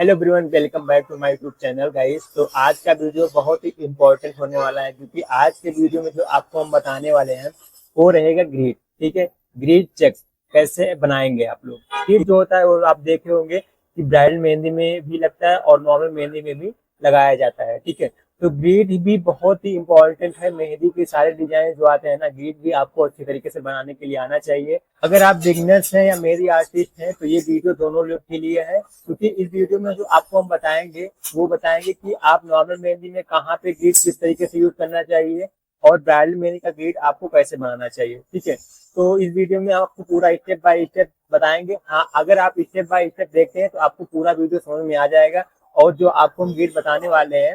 Hello everyone, welcome back to my YouTube channel guys. तो आज का वीडियो बहुत ही इम्पोर्टेंट होने वाला है, क्योंकि आज के वीडियो में जो आपको हम बताने वाले हैं वो रहेगा ग्रिड। ठीक है, ग्रिड चेक्स कैसे बनाएंगे आप लोग। ग्रिड जो होता है वो आप देखे होंगे कि ब्राइडल मेहंदी में भी लगता है और नॉर्मल मेहंदी में भी लगाया जाता है। ठीक है, तो ग्रिड भी बहुत ही इम्पोर्टेंट है। मेहंदी के सारे डिजाइन जो आते हैं ना, ग्रिड भी आपको अच्छी तरीके से बनाने के लिए आना चाहिए। अगर आप बिगनर्स हैं या मेहंदी आर्टिस्ट हैं तो ये वीडियो दोनों लोग के लिए है, क्योंकि इस वीडियो में जो आपको हम बताएंगे वो बताएंगे कि आप नॉर्मल मेहंदी में कहाँ पे ग्रिड किस तरीके से यूज करना चाहिए और ब्राइडल मेहंदी का ग्रिड आपको कैसे बनाना चाहिए। ठीक है, तो इस वीडियो में आपको पूरा स्टेप बाय स्टेप बताएंगे। हाँ, अगर आप स्टेप बाय स्टेप देखते हैं तो आपको पूरा वीडियो समझ में आ जाएगा। और जो आपको हम ग्रिड बताने वाले हैं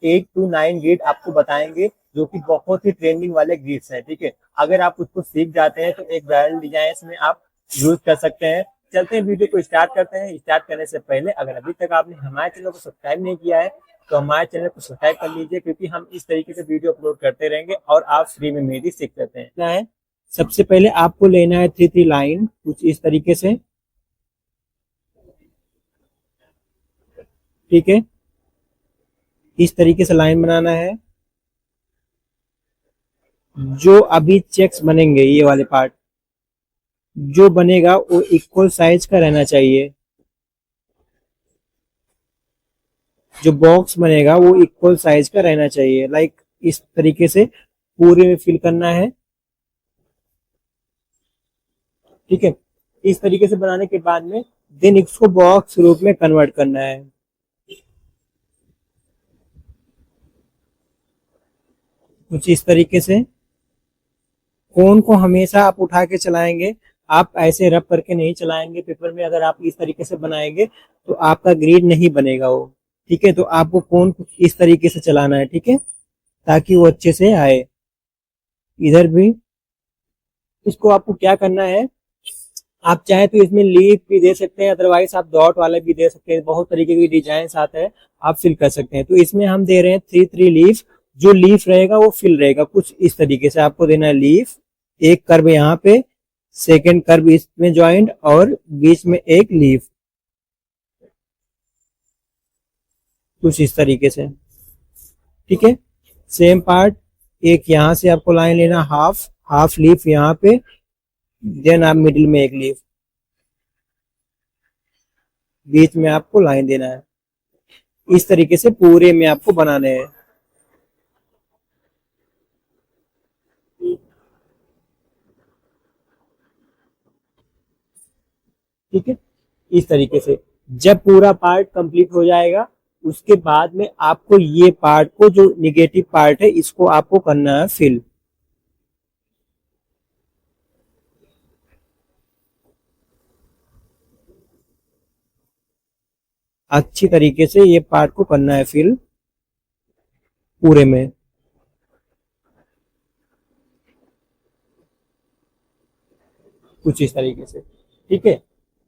8 to 9 ग्रिड आपको बताएंगे, जो कि बहुत ही ट्रेंडिंग वाले ग्रिड्स हैं। ठीक है, अगर आप उसको सीख जाते हैं तो एक ब्राइडल डिजाइन में आप यूज कर सकते हैं। चलते हैं, वीडियो को स्टार्ट करते हैं। स्टार्ट करने से पहले अगर अभी तक आपने हमारे चैनल को सब्सक्राइब नहीं किया है तो हमारे चैनल को सब्सक्राइब कर लीजिए, क्योंकि हम इस तरीके से वीडियो अपलोड करते रहेंगे और आप फ्री में मेहंदी सीख सकते हैं। क्या है, सबसे पहले आपको लेना है 3 3 लाइन कुछ इस तरीके से। ठीक है, इस तरीके से लाइन बनाना है। जो अभी चेक्स बनेंगे, ये वाले पार्ट जो बनेगा वो इक्वल साइज का रहना चाहिए। जो बॉक्स बनेगा वो इक्वल साइज का रहना चाहिए। लाइक इस तरीके से पूरे में फिल करना है। ठीक है, इस तरीके से बनाने के बाद में देन इसको बॉक्स रूप में कन्वर्ट करना है। कुछ इस तरीके से कोन को हमेशा आप उठा के चलाएंगे, आप ऐसे रब करके नहीं चलाएंगे पेपर में। अगर आप इस तरीके से बनाएंगे तो आपका ग्रिड नहीं बनेगा वो। ठीक है, तो आपको कोन को इस तरीके से चलाना है। ठीक है, ताकि वो अच्छे से आए। इधर भी इसको आपको क्या करना है, आप चाहे तो इसमें लीफ भी दे सकते हैं, अदरवाइज आप डॉट वाले भी दे सकते हैं। बहुत तरीके के डिजाइन आते हैं, आप फिल कर सकते हैं। तो इसमें हम दे रहे हैं 3 3 लीफ। जो लीफ रहेगा वो फिल रहेगा। कुछ इस तरीके से आपको देना है लीफ। एक कर्व यहाँ पे, सेकेंड कर्व इसमें ज्वाइंट और बीच में एक लीफ। कुछ इस तरीके से। ठीक है, सेम पार्ट एक यहाँ से आपको लाइन लेना, हाफ हाफ लीफ यहाँ पे, देन आप मिडिल में एक लीफ, बीच में आपको लाइन देना है। इस तरीके से पूरे में आपको बनाने हैं। ठीक है, इस तरीके से जब पूरा पार्ट कंप्लीट हो जाएगा उसके बाद में आपको ये पार्ट को, जो निगेटिव पार्ट है, इसको आपको करना है फिल। अच्छी तरीके से ये पार्ट को करना है फिल पूरे में। कुछ इस तरीके से। ठीक है,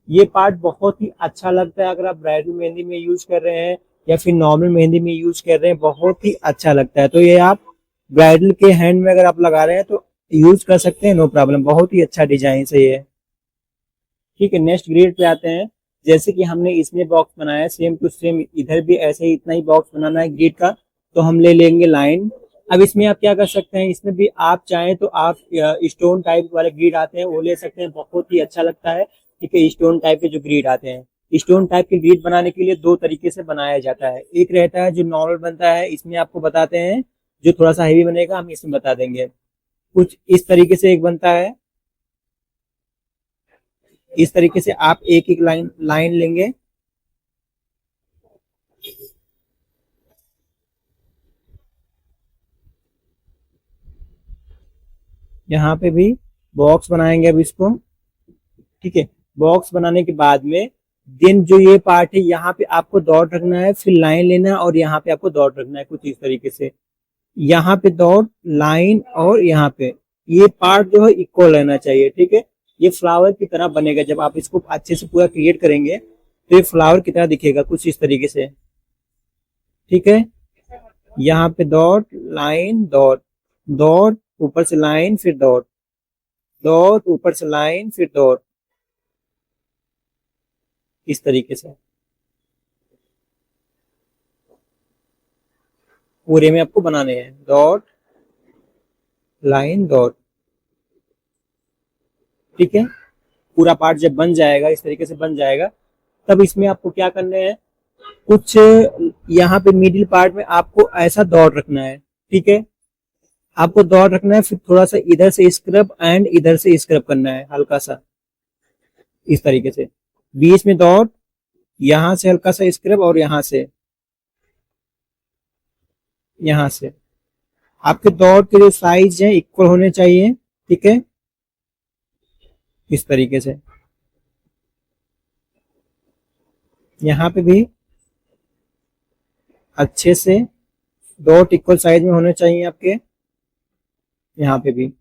ये पार्ट बहुत ही अच्छा लगता है अगर आप ब्राइडल मेहंदी में यूज कर रहे हैं या फिर नॉर्मल मेहंदी में यूज कर रहे हैं, बहुत ही अच्छा लगता है। तो ये आप ब्राइडल के हैंड में अगर आप लगा रहे हैं तो यूज कर सकते हैं, नो प्रॉब्लम। बहुत ही अच्छा डिजाइन है ये। ठीक है, नेक्स्ट ग्रेड पे आते हैं। जैसे कि हमने इसमें बॉक्स बनाया, सेम टू सेम इधर भी ऐसे ही इतना ही बॉक्स बनाना है ग्रिड का। तो हम ले लेंगे लाइन। अब इसमें आप क्या कर सकते हैं, इसमें भी आप चाहें तो आप स्टोन टाइप वाले ग्रिड आते हैं वो ले सकते हैं, बहुत ही अच्छा लगता है। ठीक है, स्टोन टाइप के जो ग्रिड आते हैं, स्टोन टाइप के ग्रिड बनाने के लिए दो तरीके से बनाया जाता है। एक रहता है जो नॉर्मल बनता है, इसमें आपको बताते हैं। जो थोड़ा सा हेवी बनेगा हम इसमें बता देंगे। कुछ इस तरीके से एक बनता है। इस तरीके से आप एक एक लाइन लाइन लेंगे। यहाँ पे भी बॉक्स बनाएंगे अब इसको। ठीक है, बॉक्स बनाने के बाद में देन जो ये पार्ट है यहाँ पे आपको डॉट रखना है, फिर लाइन लेना है और यहाँ पे आपको डॉट रखना है। कुछ इस तरीके से यहाँ पे डॉट लाइन और यहाँ पे ये पार्ट जो है इक्वल रहना चाहिए। ठीक है, ये फ्लावर की तरह बनेगा। जब आप इसको अच्छे से पूरा क्रिएट करेंगे तो ये फ्लावर की तरह दिखेगा, कुछ इस तरीके से। ठीक है, यहाँ पे डॉट लाइन डॉट, डॉट ऊपर से लाइन फिर डॉट, डॉट ऊपर से लाइन फिर डॉट, इस तरीके से। पूरे में आपको बनाने हैं, डॉट लाइन डॉट। ठीक है, पूरा पार्ट जब बन जाएगा, इस तरीके से बन जाएगा, तब इसमें आपको क्या करना है, कुछ यहाँ पे मिडिल पार्ट में आपको ऐसा डॉट रखना है। ठीक है, आपको डॉट रखना है, फिर थोड़ा सा इधर से स्क्रब एंड इधर से स्क्रब करना है हल्का सा, इस तरीके से बीच में डॉट, यहां से हल्का सा स्क्रब और यहां से आपके डॉट के जो साइज है इक्वल होने चाहिए। ठीक है, इस तरीके से यहाँ पे भी अच्छे से डॉट इक्वल साइज में होने चाहिए आपके, यहाँ पे भी।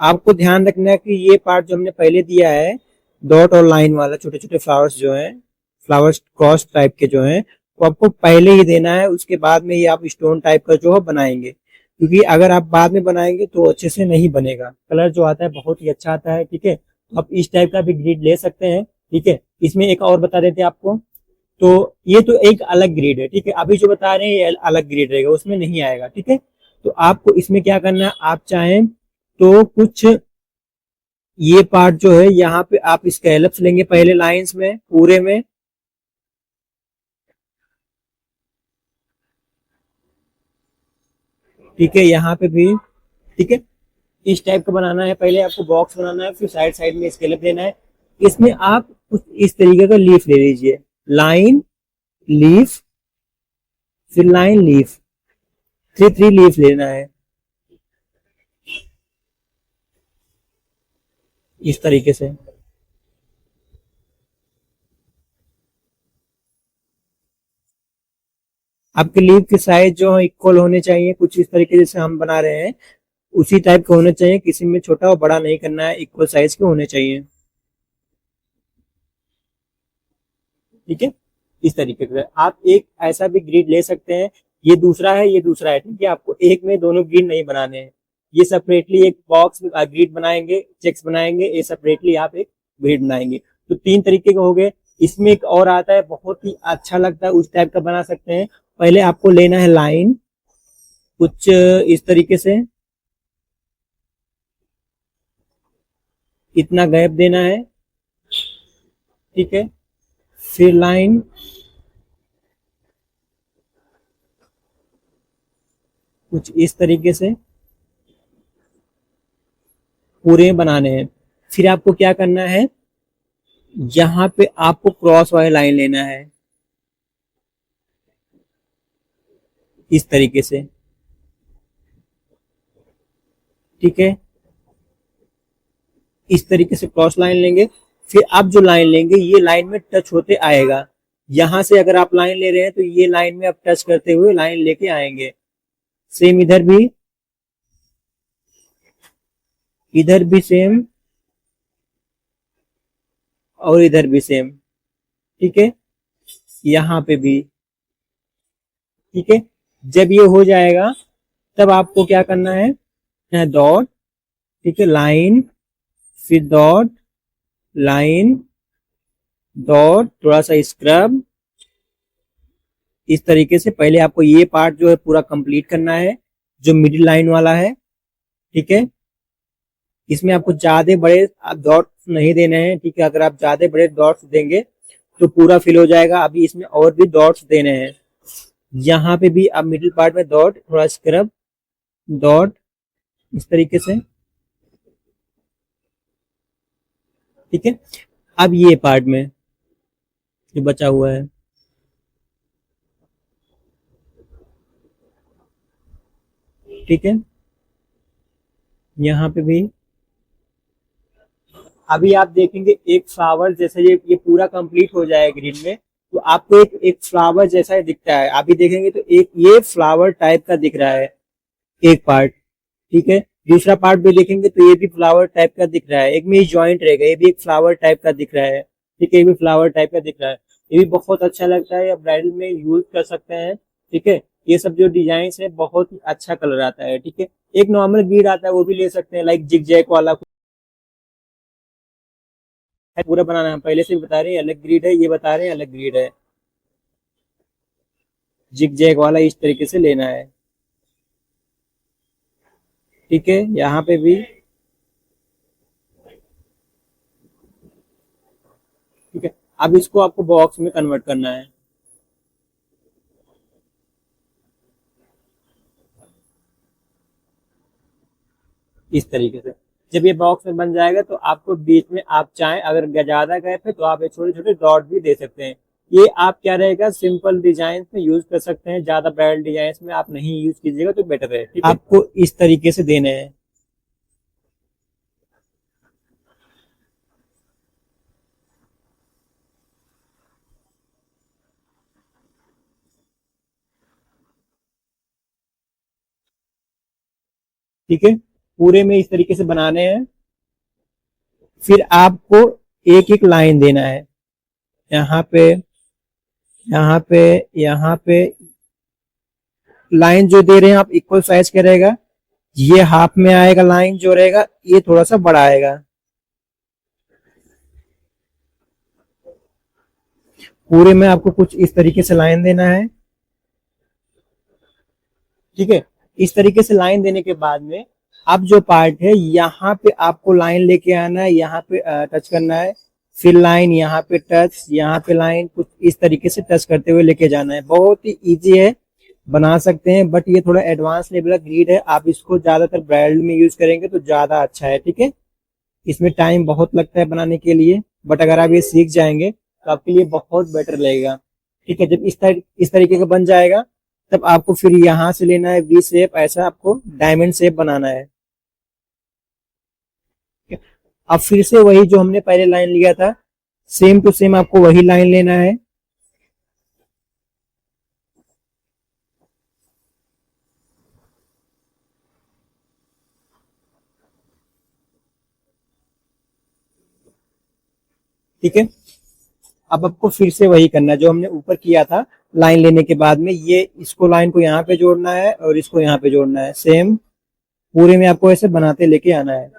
आपको ध्यान रखना है कि ये पार्ट जो हमने पहले दिया है डॉट और लाइन वाला, छोटे छोटे फ्लावर्स जो हैं, फ्लावर्स क्रॉस टाइप के जो हैं, वो आपको पहले ही देना है, उसके बाद में ये आप स्टोन टाइप का जो है बनाएंगे, क्योंकि अगर आप बाद में बनाएंगे तो अच्छे से नहीं बनेगा। कलर जो आता है बहुत ही अच्छा आता है। ठीक है, तो आप इस टाइप का भी ग्रिड ले सकते हैं। ठीक है, इसमें एक और बता देते हैं आपको, तो ये तो एक अलग ग्रिड है। ठीक है, अभी जो बता रहे हैं ये अलग ग्रिड रहेगा, उसमें नहीं आएगा। ठीक है, तो आपको इसमें क्या करना है, आप चाहें तो कुछ ये पार्ट जो है यहाँ पे आप स्केलप्स लेंगे पहले लाइंस में पूरे में। ठीक है, यहाँ पे भी। ठीक है, इस टाइप का बनाना है, पहले आपको बॉक्स बनाना है, फिर साइड साइड में स्केलप लेना है। इसमें आप कुछ इस तरीके का लीफ ले लीजिए, लाइन लीफ, फिर line leaf, three three leaf लेना है इस तरीके से। आपके लीफ के साइज जो है इक्वल होने चाहिए, कुछ इस तरीके जैसे हम बना रहे हैं उसी टाइप के होने चाहिए, किसी में छोटा और बड़ा नहीं करना है, इक्वल साइज के होने चाहिए। ठीक है, इस तरीके से आप एक ऐसा भी ग्रिड ले सकते हैं, ये दूसरा है ये दूसरा है। ठीक है, आपको एक में दोनों ग्रिड नहीं बनाने हैं, ये सेपरेटली एक बॉक्स ग्रिड बनाएंगे, चेक्स बनाएंगे, ये सेपरेटली आप एक ग्रिड बनाएंगे। तो तीन तरीके के हो गए। इसमें एक और आता है बहुत ही अच्छा लगता है, उस टाइप का बना सकते हैं। पहले आपको लेना है लाइन कुछ इस तरीके से, इतना गैप देना है। ठीक है, फिर लाइन कुछ इस तरीके से पूरे बनाने हैं। फिर आपको क्या करना है, यहाँ पे आपको क्रॉस वाली लाइन लेना है इस तरीके से। ठीक है, इस तरीके से क्रॉस लाइन लेंगे, फिर आप जो लाइन लेंगे ये लाइन में टच होते आएगा। यहां से अगर आप लाइन ले रहे हैं तो ये लाइन में आप टच करते हुए लाइन लेके आएंगे। सेम इधर भी सेम और इधर भी सेम। ठीक है, यहाँ पे भी। ठीक है, जब ये हो जाएगा तब आपको क्या करना है डॉट, ठीक है, लाइन, फिर डॉट लाइन डॉट, थोड़ा सा स्क्रब, इस तरीके से। पहले आपको ये पार्ट जो है पूरा कंप्लीट करना है जो मिडिल लाइन वाला है। ठीक है, इसमें आपको ज्यादा बड़े डॉट्स नहीं देने हैं। ठीक है, अगर आप ज्यादा बड़े डॉट्स देंगे तो पूरा फिल हो जाएगा। अभी इसमें और भी डॉट्स देने हैं, यहाँ पे भी आप मिडिल पार्ट में डॉट, थोड़ा स्क्रब, डॉट, इस तरीके से। ठीक है, अब ये पार्ट में जो बचा हुआ है, ठीक है, यहाँ पे भी अभी आप देखेंगे एक फ्लावर जैसे ये पूरा कंप्लीट हो जाएगा ग्रीन में, तो आपको एक एक फ्लावर जैसा ही दिखता है। अभी देखेंगे तो एक ये फ्लावर टाइप का दिख रहा है एक पार्ट। ठीक है, दूसरा पार्ट भी देखेंगे तो ये भी फ्लावर टाइप का दिख रहा है, एक में जॉइंट रहेगा, ये भी एक फ्लावर टाइप का दिख रहा है। ठीक है, ये भी फ्लावर टाइप का दिख रहा है, ये भी बहुत अच्छा लगता है, ब्राइडल में यूज कर सकते हैं। ठीक है, ये सब जो डिजाइन है बहुत ही अच्छा कलर आता है। ठीक है, एक नॉर्मल बीड आता है वो भी ले सकते हैं, लाइक जिग जैक वाला पूरा बनाना है। पहले से भी बता रहे हैं अलग ग्रिड है, ये बता रहे हैं अलग ग्रिड है। जिग जैग वाला इस तरीके से लेना है। ठीक है, यहाँ पे भी। ठीक है, अब इसको आपको बॉक्स में कन्वर्ट करना है। इस तरीके से जब ये बॉक्स में बन जाएगा तो आपको बीच में आप चाहें अगर ज्यादा गैप है तो आप ये छोटे छोटे डॉट भी दे सकते हैं। ये आप क्या रहेगा, सिंपल डिजाइन में यूज कर सकते हैं, ज्यादा ब्राइट डिजाइन में आप नहीं यूज कीजिएगा तो बेटर है। ठीक है, आपको इस तरीके से देने हैं। ठीक है, पूरे में इस तरीके से बनाने हैं। फिर आपको एक एक लाइन देना है, यहाँ पे, यहाँ पे, यहाँ पे। लाइन जो दे रहे हैं आप इक्वल साइज का रहेगा। ये हाफ में आएगा, लाइन जो रहेगा ये थोड़ा सा बड़ा आएगा। पूरे में आपको कुछ इस तरीके से लाइन देना है। ठीक है, इस तरीके से लाइन देने के बाद में अब जो पार्ट है यहाँ पे आपको लाइन लेके आना है, यहाँ पे टच करना है, फिर लाइन यहाँ पे टच, यहाँ पे लाइन, कुछ इस तरीके से टच करते हुए लेके जाना है। बहुत ही इजी है, बना सकते हैं, बट ये थोड़ा एडवांस लेवल का ग्रिड है। आप इसको ज्यादातर ब्राइडल में यूज करेंगे तो ज्यादा अच्छा है। ठीक है, इसमें टाइम बहुत लगता है बनाने के लिए, बट अगर आप ये सीख जाएंगे तो आपके लिए बहुत बेटर लगेगा। ठीक है, जब इस तरीके का बन जाएगा तब आपको फिर यहाँ से लेना है वी शेप, ऐसा आपको डायमंड शेप बनाना है। अब फिर से वही जो हमने पहले लाइन लिया था, सेम टू सेम आपको वही लाइन लेना है। ठीक है, अब आपको फिर से वही करना है जो हमने ऊपर किया था। लाइन लेने के बाद में ये इसको लाइन को यहाँ पे जोड़ना है और इसको यहाँ पे जोड़ना है। सेम पूरे में आपको ऐसे बनाते लेके आना है।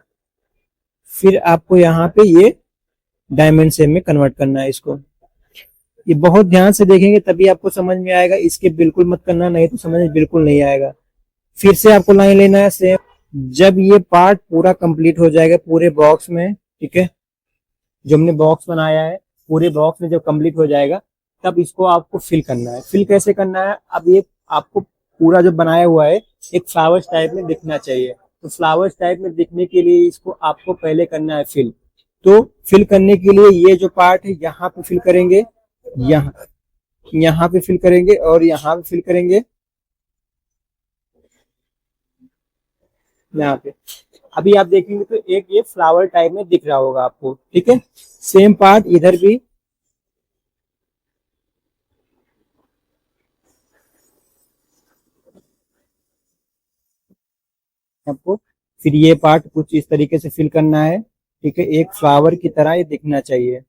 फिर आपको यहाँ पे ये डायमंड शेप में कन्वर्ट करना है इसको। ये बहुत ध्यान से देखेंगे तभी आपको समझ में आएगा, इसके बिल्कुल मत करना, नहीं तो समझ में बिल्कुल नहीं आएगा। फिर से आपको लाइन लेना है सेम। जब ये पार्ट पूरा कंप्लीट हो जाएगा पूरे बॉक्स में, ठीक है, जो हमने बॉक्स बनाया है पूरे बॉक्स में जब कंप्लीट हो जाएगा तब इसको आपको फिल करना है। फिल कैसे करना है, अब ये आपको पूरा जो बनाया हुआ है एक फ्लावर्स टाइप में दिखना चाहिए। तो फ्लावर्स टाइप में दिखने के लिए इसको आपको पहले करना है फिल। तो फिल करने के लिए ये जो पार्ट है यहाँ पे फिल करेंगे, यहाँ यहाँ पे फिल करेंगे और यहाँ पे फिल करेंगे, यहाँ पे। अभी आप देखेंगे तो एक ये फ्लावर टाइप में दिख रहा होगा आपको। ठीक है, सेम पार्ट इधर भी आपको फिर ये पार्ट कुछ इस तरीके से फिल करना है। ठीक है, एक फ्लावर की तरह ये दिखना चाहिए।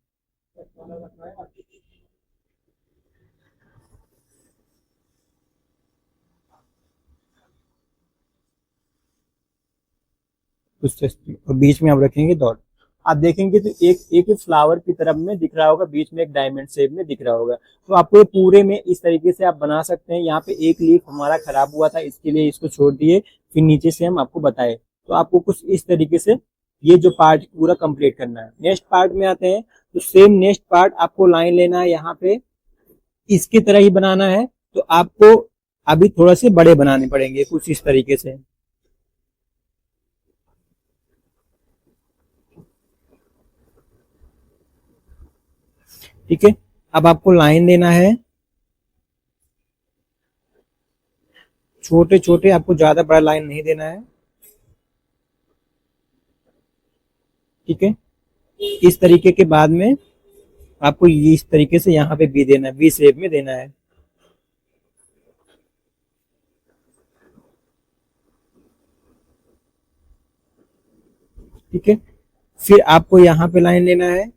कुछ और बीच में आप रखेंगे डॉट। आप देखेंगे तो एक एक फ्लावर की तरफ में दिख रहा होगा, बीच में एक डायमंड शेप में दिख रहा होगा। तो आपको ये पूरे में इस तरीके से आप बना सकते हैं। यहाँ पे एक लीफ हमारा खराब हुआ था, इसके लिए इसको छोड़ दिए, फिर नीचे से हम आपको बताए। तो आपको कुछ इस तरीके से ये जो पार्ट पूरा कंप्लीट करना है। नेक्स्ट पार्ट में आते हैं, तो सेम नेक्स्ट पार्ट आपको लाइन लेना है, यहाँ पे इसकी तरह ही बनाना है। तो आपको अभी थोड़ा से बड़े बनाने पड़ेंगे कुछ इस तरीके से। ठीक है, अब आपको लाइन देना है छोटे छोटे, आपको ज्यादा बड़ा लाइन नहीं देना है। ठीक है, इस तरीके के बाद में आपको ये इस तरीके से यहाँ पे भी देना है, वी शेप में देना है। ठीक है, फिर आपको यहाँ पे लाइन लेना है,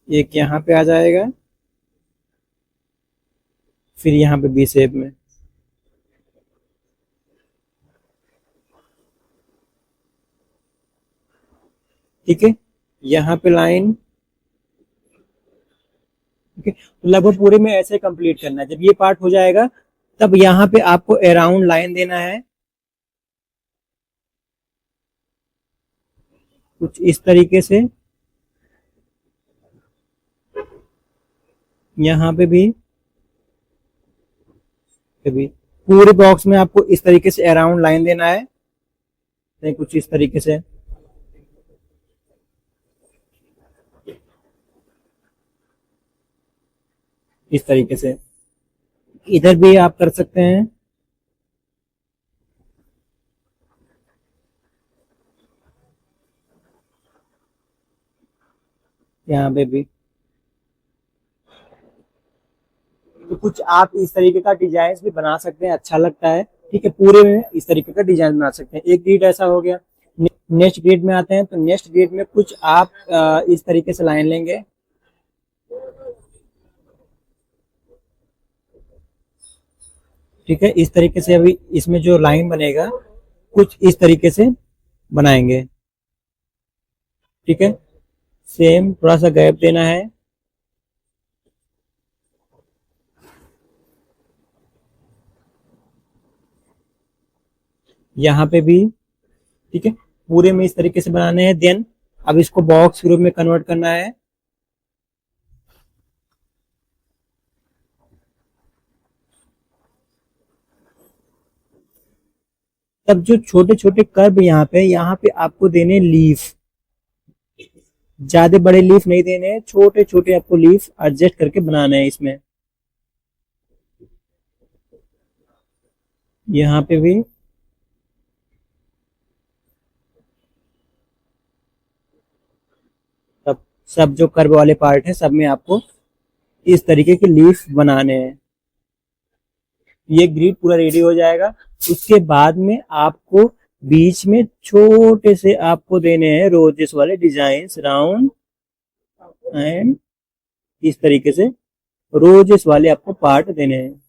एक यहाँ पे आ जाएगा, फिर यहाँ पे बी शेप में। ठीक है, यहाँ पे लाइन, ठीक है। तो लगभग पूरे में ऐसे कंप्लीट करना है। जब ये पार्ट हो जाएगा तब यहाँ पे आपको अराउंड लाइन देना है कुछ इस तरीके से, यहाँ पे भी कभी पूरे बॉक्स में आपको इस तरीके से अराउंड लाइन देना है, नहीं कुछ इस तरीके से। इस तरीके से इधर भी आप कर सकते हैं, यहाँ पे भी। तो कुछ आप इस तरीके का डिजाइन भी बना सकते हैं, अच्छा लगता है, ठीक है। पूरे में इस तरीके का डिजाइन बना सकते हैं। एक ग्रिड ऐसा हो गया। नेक्स्ट ग्रिड में आते हैं, तो नेक्स्ट ग्रिड में कुछ आप इस तरीके से लाइन लेंगे, ठीक है। इस तरीके से अभी इसमें जो लाइन बनेगा कुछ इस तरीके से बनाएंगे, ठीक है। सेम थोड़ा सा गैप देना है, यहाँ पे भी, ठीक है। पूरे में इस तरीके से बनाने हैं। देन अब इसको बॉक्स के रूप में कन्वर्ट करना है। तब जो छोटे छोटे कर्व यहाँ पे आपको देने लीफ, ज्यादा बड़े लीफ नहीं देने हैं, छोटे छोटे आपको लीफ एडजस्ट करके बनाने हैं इसमें, यहाँ पे भी। सब सब जो कर्व वाले पार्ट है सब में आपको इस तरीके के लीफ बनाने हैं। ये ग्रिड पूरा रेडी हो जाएगा। उसके बाद में आपको बीच में छोटे से आपको देने हैं रोजेस वाले डिजाइन, राउंड एंड इस तरीके से रोजेस वाले आपको पार्ट देने हैं।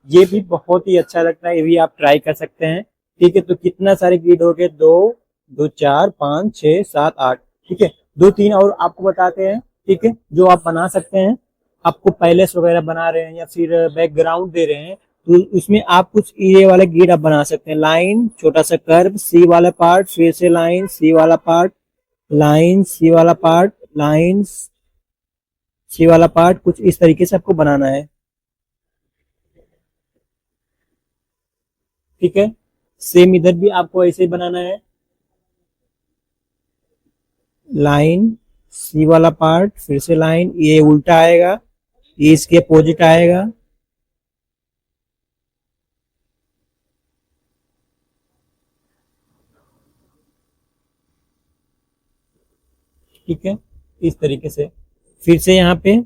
ये भी बहुत ही अच्छा लगता है, ये भी आप ट्राई कर सकते हैं, ठीक है। तो कितना सारे ग्रिड हो गए, दो, दो चार पाँच छः सात आठ, ठीक है। दो तीन और आपको बताते हैं, ठीक है, जो आप बना सकते हैं। आपको पैलेस वगैरह बना रहे हैं या फिर बैकग्राउंड दे रहे हैं, तो उसमें आप कुछ ये वाले ग्रिड आप बना सकते हैं। लाइन, छोटा सा कर्व, सी वाला पार्ट, फिर से लाइन, सी वाला पार्ट, लाइन, सी वाला पार्ट, लाइन, सी वाला पार्ट, कुछ इस तरीके से आपको बनाना है, ठीक है। सेम इधर भी आपको ऐसे ही बनाना है। लाइन, सी वाला पार्ट, फिर से लाइन, ये उल्टा आएगा, ये इसके अपोजिट आएगा, ठीक है। इस तरीके से फिर से यहाँ पे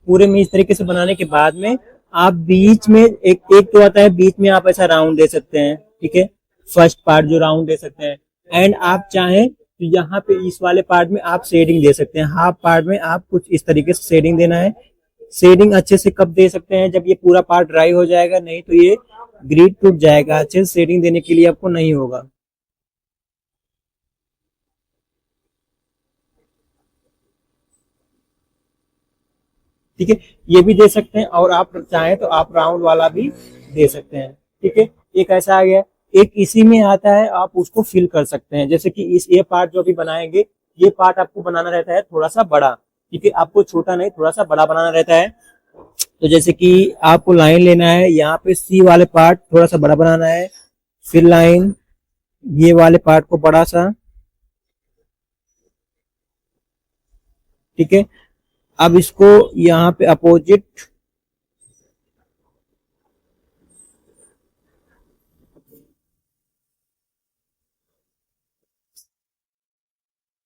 पूरे में इस तरीके से बनाने के बाद में आप बीच में एक एक तो आता है, बीच में आप ऐसा राउंड दे सकते हैं, ठीक है। फर्स्ट पार्ट जो राउंड दे सकते हैं। एंड आप चाहें तो यहाँ पे इस वाले पार्ट में आप शेडिंग दे सकते हैं। हाफ पार्ट में आप कुछ इस तरीके से शेडिंग देना है। शेडिंग अच्छे से कब दे सकते हैं, जब ये पूरा पार्ट ड्राई हो जाएगा, नहीं तो ये ग्रिड टूट जाएगा। अच्छे से शेडिंग देने के लिए आपको नहीं होगा, ठीक है। ये भी दे सकते हैं और आप चाहें तो आप राउंड वाला भी दे सकते हैं, ठीक है। एक ऐसा आ गया। एक इसी में आता है, आप उसको फिल कर सकते हैं। जैसे कि इस ये पार्ट जो अभी बनाएंगे, ये पार्ट आपको बनाना रहता है थोड़ा सा बड़ा, ठीक है। आपको छोटा नहीं, थोड़ा सा बड़ा बनाना रहता है। तो जैसे कि आपको लाइन लेना है, यहाँ पे सी वाले पार्ट थोड़ा सा बड़ा बनाना है, फिर लाइन, ये वाले पार्ट को बड़ा सा, ठीक है। अब इसको यहाँ पे अपोजिट,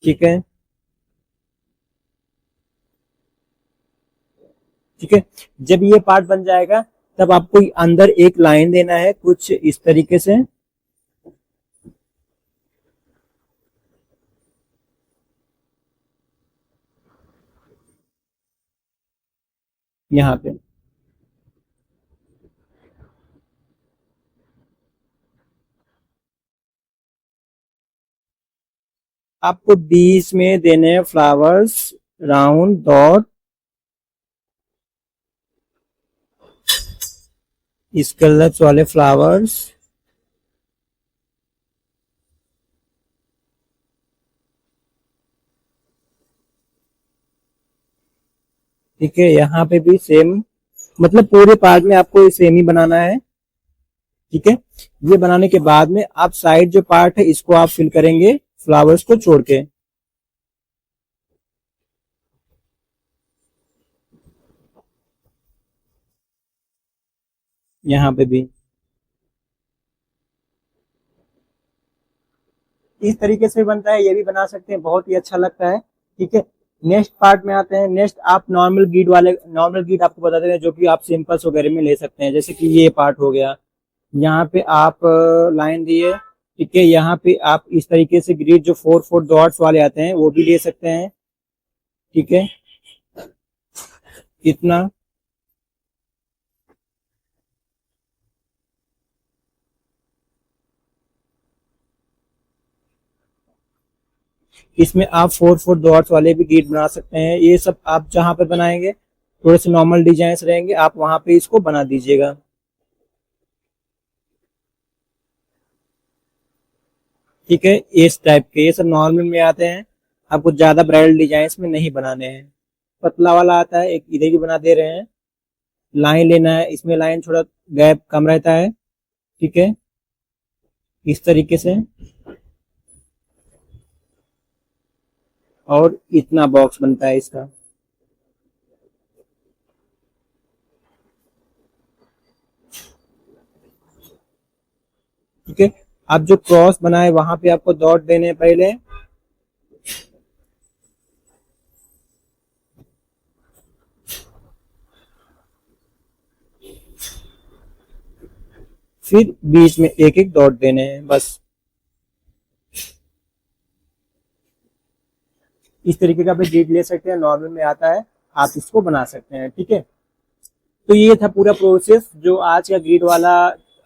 ठीक है, ठीक है। जब ये पार्ट बन जाएगा तब आपको अंदर एक लाइन देना है कुछ इस तरीके से, यहाँ पे, आपको बीच में देने हैं फ्लावर्स, राउंड डॉट, इस कलर वाले फ्लावर्स। ठीक है, यहाँ पे भी सेम, मतलब पूरे पार्ट में आपको सेम ही बनाना है। ठीक है, ये बनाने के बाद में आप साइड जो पार्ट है इसको आप फिल करेंगे फ्लावर्स को छोड़ के। यहाँ पे भी इस तरीके से बनता है, ये भी बना सकते हैं, बहुत ही अच्छा लगता है। ठीक है, नेक्स्ट पार्ट में आते हैं। नेक्स्ट आप नॉर्मल गीट वाले, नॉर्मल गीट आपको बता देते हैं जो कि आप सिंपल्स वगैरह में ले सकते हैं, जैसे कि ये पार्ट हो गया। यहाँ पे आप लाइन दिए, ठीक है, यहाँ पे आप इस तरीके से ग्रिड जो 4 4 डॉट्स वाले आते हैं वो भी ले सकते हैं। ठीक है, इतना। इसमें आप 4 4 डॉट्स वाले भी ग्रिड बना सकते हैं। ये सब आप जहां पर बनाएंगे थोड़े से नॉर्मल डिजाइन रहेंगे, आप वहां पे इसको बना दीजिएगा। ठीक है, इस टाइप के ये सब नॉर्मल में आते हैं, आपको ज्यादा ब्राइडल डिजाइन में नहीं बनाने हैं। पतला वाला आता है, एक इधर ही बना दे रहे हैं। लाइन लेना है, इसमें लाइन थोड़ा गैप कम रहता है। ठीक है, इस तरीके से, और इतना बॉक्स बनता है इसका। ठीक है, आप जो क्रॉस बनाए वहां पे आपको डॉट देने हैं पहले, फिर बीच में एक एक डॉट देने हैं बस। इस तरीके का भी ग्रिड ले सकते हैं, नॉर्मल में आता है, आप इसको बना सकते हैं। ठीक है, तो ये था पूरा प्रोसेस जो आज का ग्रिड वाला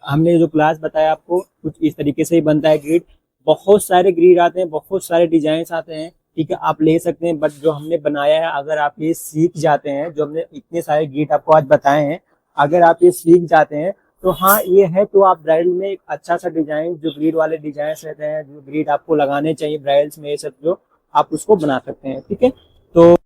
हमने जो क्लास बताया आपको, कुछ इस तरीके से ही बनता है ग्रिड। बहुत सारे ग्रिड आते हैं, बहुत सारे डिजाइन आते हैं। ठीक है, आप ले सकते हैं, बट जो हमने बनाया है अगर आप ये सीख जाते हैं, जो हमने इतने सारे ग्रिड आपको आज बताए हैं, अगर आप ये सीख जाते हैं तो हाँ ये है, तो आप ब्राइडल में एक अच्छा सा डिजाइन, जो ग्रिड वाले डिजाइन रहते हैं, जो ग्रिड आपको लगाने चाहिए ब्राइडल्स में, ये सब जो आप उसको बना सकते हैं। ठीक है, तो